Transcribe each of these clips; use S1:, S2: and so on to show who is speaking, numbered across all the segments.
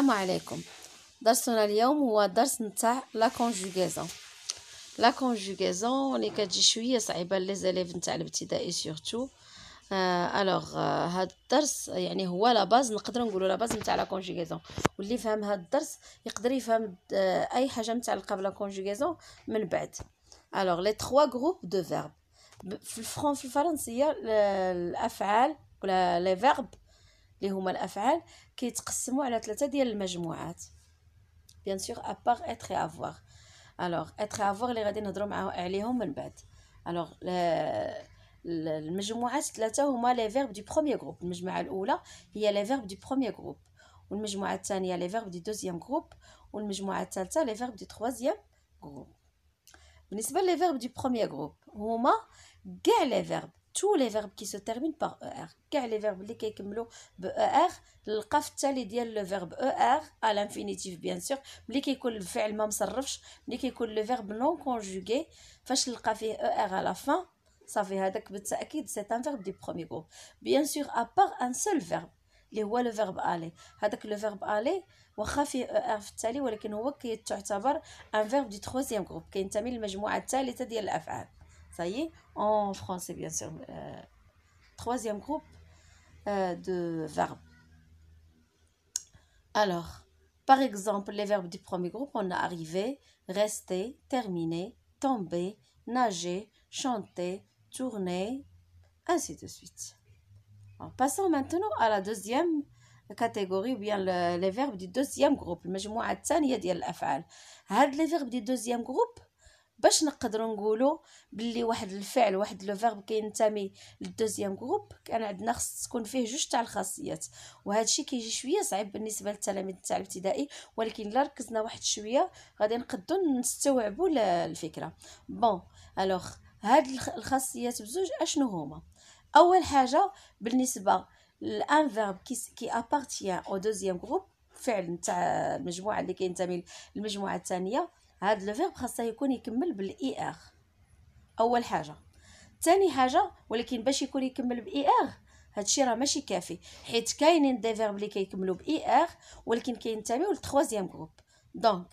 S1: السلام عليكم. درسنا اليوم هو درس نتاع لا كونجوغيزون. لا كونجوغيزون اللي كتجي شويه صعيبه لي زاليف نتاع الابتدائي سورتو. الوغ هاد الدرس يعني هو لا باز، نقدروا نقولوا لا باز نتاع لا كونجوغيزون، واللي فهم هاد الدرس يقدر يفهم اي حاجه متعلقه بلا كونجوغيزون من بعد. الوغ لي 3 جروب دو فيرب في الفرنسيه، الافعال ولا لي فيرب اللي هما الافعال كيتقسموا على 3 ديال المجموعات. بيان سور ابار اتر اي افوار. الوغ اتر اي افوار اللي غادي نهضروا عليهم من بعد. الوغ المجموعات 3 هما لي فيرب دو بروميير جروب. المجموعه الاولى هي لي فيرب دو بروميير جروب، والمجموعه الثانيه لي فيرب دو دوزيام جروب، والمجموعه الثالثه لي فيرب دو تروازيام جروب. بالنسبه لي فيرب دو بروميير جروب هما كاع لي فيرب، tous les verbes qui se terminent par er. كاع لي فيرب اللي كيكملوا ب er القاف التالي ديال لو فيرب er à l'infinitif بيان سور. ملي كيكون الفعل ما مصرفش، ملي كيكون لو فيرب نون كونجوغي، فاش نلقى فيه er à la fin صافي هذاك بالتاكيد سي ان فيرب دي بروميير جروب. بيان سور à part un seul verbe اللي هو لو فيرب aller. هذاك لو فيرب aller واخا فيه er في التالي، ولكن هو كيتعتبر ان فيرب دي تروازيام جروب، كينتمي للمجموعه الثالثه ديال الافعال. Ça y est, en français bien sûr. Troisième groupe de verbes. Alors, par exemple, les verbes du premier groupe, on a arrivé, rester, terminer, tomber, nager, chanter, tourner, ainsi de suite. Alors, passons maintenant à la deuxième catégorie, ou bien les verbes du deuxième groupe. المجموعة الثانية ديال الأفعال. هاد les verbes du deuxième groupe باش نقدروا نقولوا باللي واحد الفعل واحد لو فيرب كينتمي للدوزيام جروب، كان عندنا خص تكون فيه جوج تاع الخاصيات، وهذا الشيء كيجي شويه صعيب بالنسبه للتلاميذ تاع الابتدائي، ولكن الا ركزنا واحد شويه غادي نقدروا نستوعبوا الفكره. بون الوغ هاد الخاصيات بزوج اشنو هما؟ اول حاجه بالنسبه لان فيرب كي ابارتيان او دوزيام جروب، فعل تاع المجموعه اللي كينتمي للمجموعه الثانيه، هاد لو فيرب خاصه يكون يكمل بالاي ار اول حاجه. ثاني حاجه ولكن باش يكون يكمل باي ار هادشي راه ماشي كافي، حيت كاينين دي فيرب اللي كيكملوا باي ار ولكن كينتميو للتروازيام جروب. دونك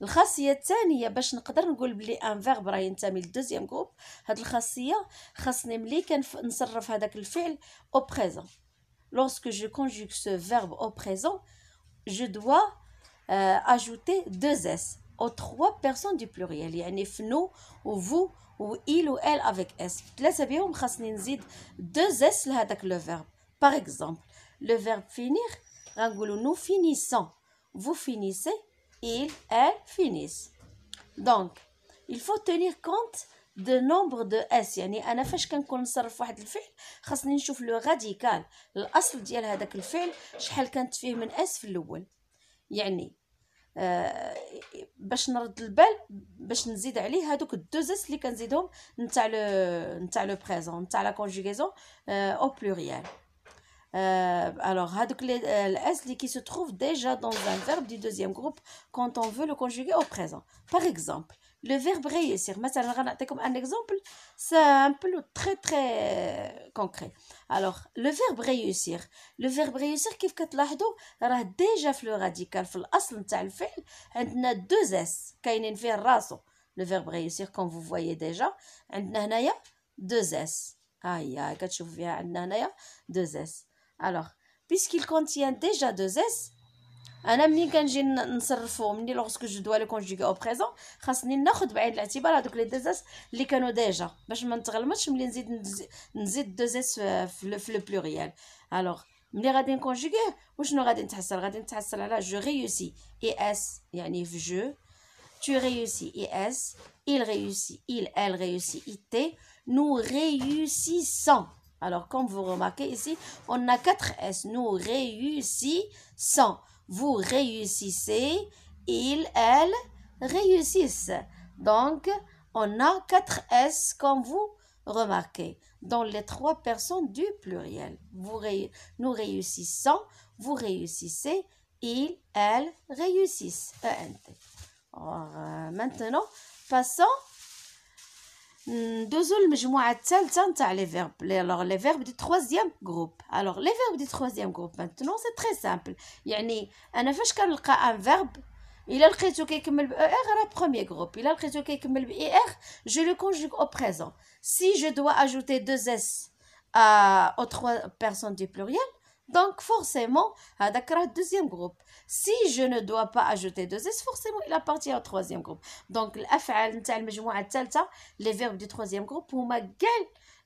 S1: الخاصيه الثانيه باش نقدر نقول بلي ان فيرب راه ينتمي للدوزيام جروب، هاد الخاصيه خاصني ملي كنصرف هذاك الفعل au présent. Lorsque je conjugue ce verbe au présent, je dois ajouter deux s aux 3 personnes du pluriel، يعني فنو و vous و il و elle avec s. ثلاثه بهم خاصني نزيد deux s لهذاك لو فيرب. par exemple le verbe finir غنقولوا nous finissons، vous finissez، il elle finissent. donc il faut tenir compte de nombre de s. يعني انا فاش كنكون نصرف واحد الفعل خاصني نشوف لو راديكال، الاصل ديال هذاك الفعل شحال كانت فيه من اس في الاول. يعني باش نرد البال باش نزيد عليه هادوك الدوزس اللي كنزيدهم نتاع لو بريزون نتاع لا كونجوغيزون او بلوريال. alors هادوك الاس اللي كي se trouve déjà dans un verbe du deuxième groupe quand on veut le conjuguer au présent. par exemple le verbe réussir. مثلا غنعطيكم un exemple simple très très concret. alors le verbe réussir، le verbe réussir كيف كتلاحظوا راه ديجا في لو راديكال في الاصل نتاع الفعل عندنا deux اس كاينين فيه راسو. le verbe réussir comme vous voyez déjà عندنا هنايا deux اس، هاهي كتشوفوا فيها عندنا هنايا deux اس. alors puisqu'il contient déjà deux s، انا ملي كنجي نصرفو ملي لوغسكو جو دوا لو كونجوغي او بريزون خاصني ناخذ بعين الاعتبار هذوك لي دوز اللي كانوا ديجا باش ما نتغلمش ملي نزيد دوز اس في لو بلوريال. الوغ ملي غادي نكونجوغيه وشنو غادي نتحصل على جو ريوسي اي اس، يعني في جو tu réussis es, il réussit, elle réussit, it, nous réussissons. Alors, comme vous remarquez ici, on a 4 S. Nous réussissons. Vous réussissez. Il, elle réussissent. Donc, on a 4 S comme vous remarquez dans les 3 personnes du pluriel. Nous réussissons. Vous réussissez. Il, elle réussissent. Maintenant, passons ندوزو للمجموعة الثالثة نتاع لي فيرب. alors les verbes du troisième groupe. alors les verbes du troisième groupe maintenant c'est très simple. يعني انا فاش كنلقى ان verbe الا لقيتو كيكمل ب er راه premier groupe. الا لقيتو كيكمل ب er je le conjugue au présent. si je dois ajouter deux s aux trois personnes du pluriel, donc forcément هذاك راه deuxième groupe. si je ne dois pas ajouter deux s forcément il appartient au troisième groupe. donc الافعال نتاع المجموعه الثالثه les verbes du troisième groupe هما كاع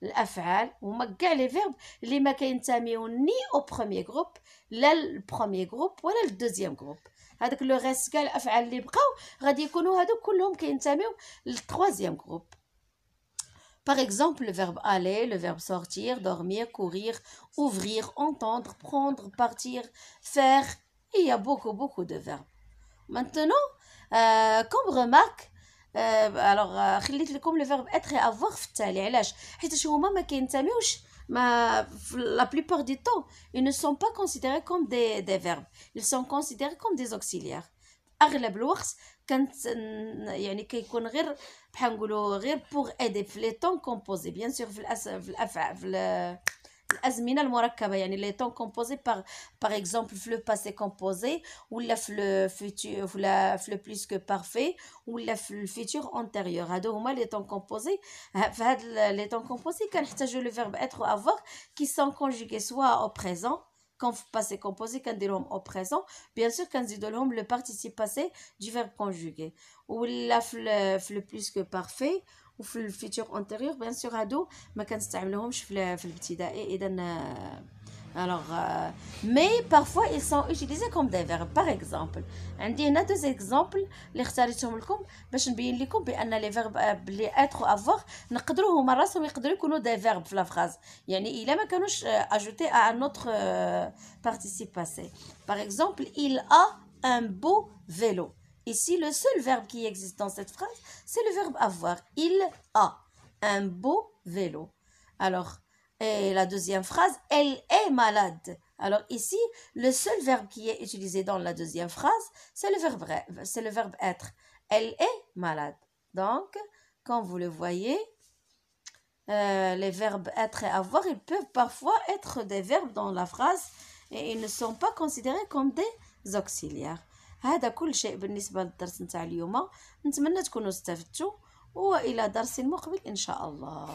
S1: الافعال هما كاع لي فيرب اللي ما كينتميو ني au premier groupe لا البروميير جروب ولا الدوزيام جروب. هذاك لو ريست كاع الافعال اللي بقاو غادي يكونوا هادو كلهم كينتميو للتروازيام جروب. Par exemple, le verbe aller, le verbe sortir, dormir, courir, ouvrir, entendre, prendre, partir, faire. Il y a beaucoup de verbes. Maintenant, comme remarque, alors خليت لكم le verbe être et avoir في التالي. علاش؟ حيت هما ما كينتميوش la plupart du temps, ils ne sont pas considérés comme des verbes. Ils sont considérés comme des auxiliaires. اغلب الوقت كانت يعني كيكون غير بحال نقولوا غير بوغ ايدي في لي طون كومبوزي بيان سور في الافعال في الازمنه المركبه يعني لي طون كومبوزي باغ اكزومبل في لو باسي كومبوزي ولا في لو فيتور ولا في لو بليس كو بارفي ولا في الفيتور اونتيريور. هادو هما لي طون كومبوزي. في هاد لي طون كومبوزي كنحتاجو لو فيرب être ou avoir qui sont conjugués soit au présent quand vous passez composé كنديرهم au présent bien sûr كنزيدو لهم le participe passé du verbe conjugué ولا في le plus que parfait وفي الفيتور انتيريور bien sûr هادو ما كنستعملوهمش في الابتدائي. اذا alors mais parfois ils sont utilisés comme des verbes. par exemple عندي هنا deux exemples اللي اختاريتهم لكم باش نبين لكم بان لي فيرب بلي être ou avoir نقدروا هما راسهم يقدروا يكونوا des verbes في لا phrase يعني الا ما كانوش ajoutés à un autre participe passé. par exemple il a un beau vélo. Ici le seul verbe qui existe dans cette phrase c'est le verbe avoir. il a un beau vélo. alors et la deuxième phrase, elle est malade. Alors ici, le seul verbe qui est utilisé dans la deuxième phrase, c'est le verbe être. Elle est malade. Donc, comme vous le voyez, les verbes être et avoir, ils peuvent parfois être des verbes dans la phrase et ils ne sont pas considérés comme des auxiliaires. هذا كل شيء بالنسبة للدرس نتاع اليوم. نتمنى تكونوا استفدتوا وإلى درس مقبل إن شاء الله.